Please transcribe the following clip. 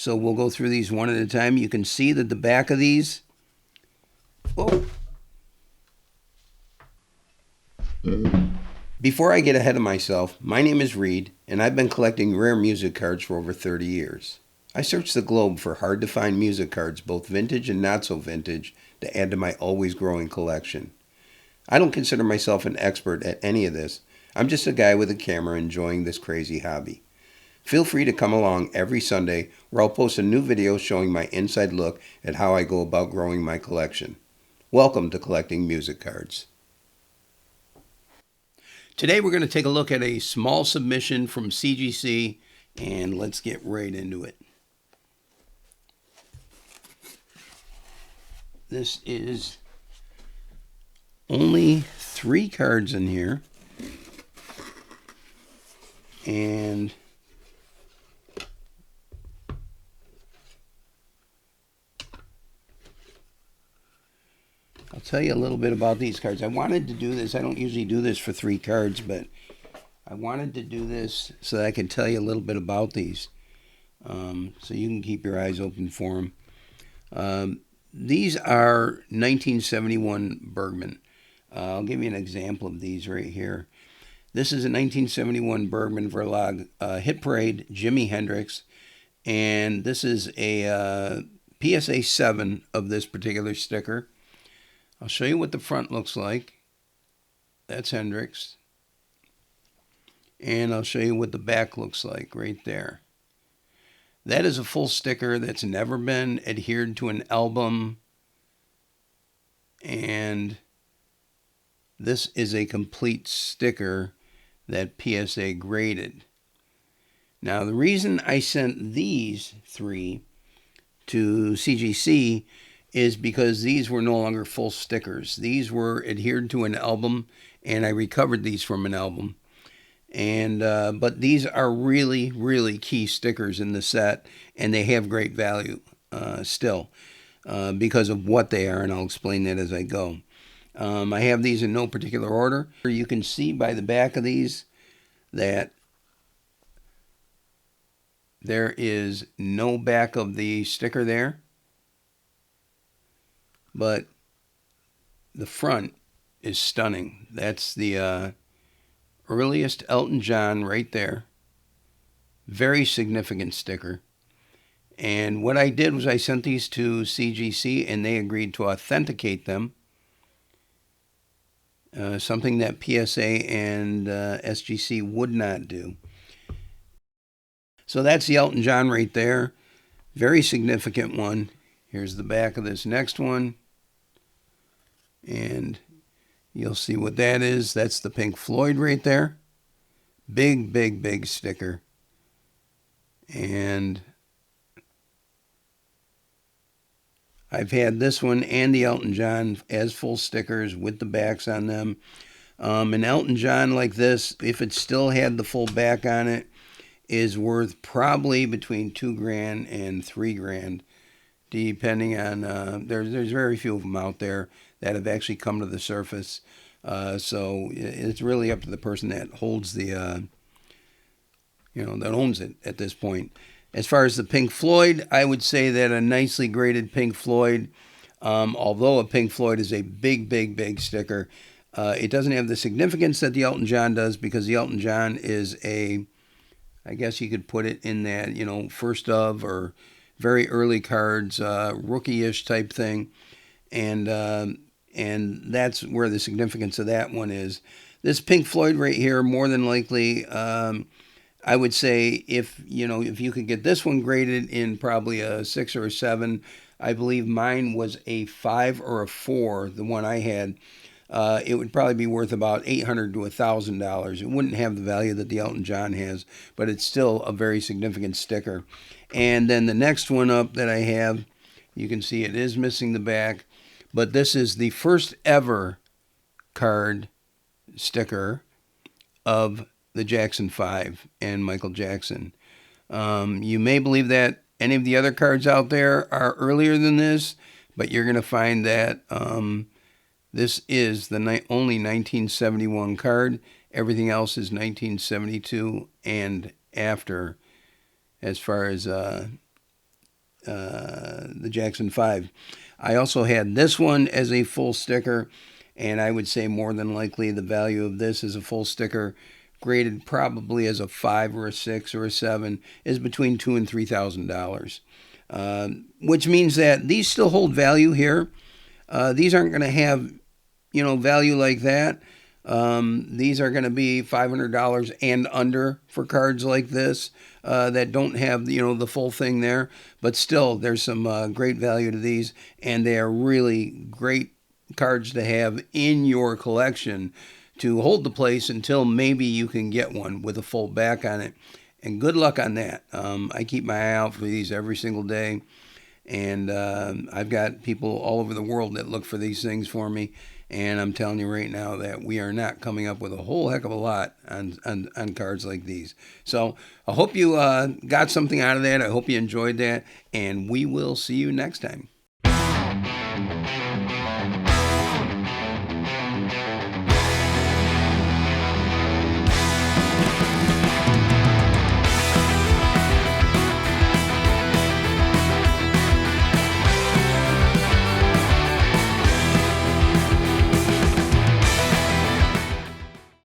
So we'll go through these one at a time. You can see that the back of these, oh, before I get ahead of myself, my name is Reed, and I've been collecting rare music cards for over 30 years. I search the globe for hard-to-find music cards, both vintage and not so vintage, to add to my always growing collection. I don't consider myself an expert at any of this. I'm just a guy with a camera enjoying this crazy hobby. Feel free to come along every Sunday where I'll post a new video showing my inside look at how I go about growing my collection. Welcome to Collecting Music Cards. Today we're going to take a look at a small submission from CGC, and let's get right into it. This is only 3 cards in here, and I'll tell you a little bit about these cards. I wanted to do this. I don't usually do this for 3 cards, but I wanted to do this so that I can tell you a little bit about these, so you can keep your eyes open for them. These are 1971 Bergman. I'll give you an example of these right here. This is a 1971 Bergman Verlag Hit Parade, Jimi Hendrix, and this is a PSA 7 of this particular sticker. I'll show you what the front looks like. That's Hendrix. And I'll show you what the back looks like right there. That is a full sticker that's never been adhered to an album. And this is a complete sticker that PSA graded. Now, the reason I sent these 3 to CGC is because these were no longer full stickers. These were adhered to an album, and I recovered these from an album. And but these are really, really key stickers in the set, and they have great value still because of what they are, and I'll explain that as I go. I have these in no particular order. You can see by the back of these that there is no back of the sticker there, but the front is stunning. That's the earliest Elton John right there. Very significant sticker. And what I did was I sent these to CGC, and they agreed to authenticate them. Something that PSA and SGC would not do. So that's the Elton John right there. Very significant one. Here's the back of this next one. And you'll see what that is. That's the Pink Floyd right there. Big, big, big sticker. And I've had this one and the Elton John as full stickers with the backs on them. An Elton John like this, if it still had the full back on it, is worth probably between $2,000 and $3,000, depending on. There's very few of them out there that have actually come to the surface. So it's really up to the person that holds the, that owns it at this point. As far as the Pink Floyd, I would say that a nicely graded Pink Floyd, although a Pink Floyd is a big, big, big sticker, it doesn't have the significance that the Elton John does, because the Elton John is I guess you could put it in that, first of or very early cards, rookie-ish type thing. And that's where the significance of that one is. This Pink Floyd right here, more than likely, I would say if you could get this one graded in probably a 6 or a 7, I believe mine was a 5 or a 4, the one I had, it would probably be worth about $800 to $1,000. It wouldn't have the value that the Elton John has, but it's still a very significant sticker. And then the next one up that I have, you can see it is missing the back. But this is the first ever card sticker of the Jackson 5 and Michael Jackson. You may believe that any of the other cards out there are earlier than this, but you're going to find that this is the only 1971 card. Everything else is 1972 and after, as far as the Jackson 5. I also had this one as a full sticker, and I would say more than likely the value of this as a full sticker, graded probably as a 5 or a 6 or a 7, is between $2,000 and $3,000. Which means that these still hold value here. These aren't going to have, value like that. These are going to be $500 and under for cards like this that don't have, the full thing there. But still, there's some great value to these, and they are really great cards to have in your collection to hold the place until maybe you can get one with a full back on it. And good luck on that. I keep my eye out for these every single day. And I've got people all over the world that look for these things for me. And I'm telling you right now that we are not coming up with a whole heck of a lot on cards like these. So I hope you got something out of that. I hope you enjoyed that. And we will see you next time.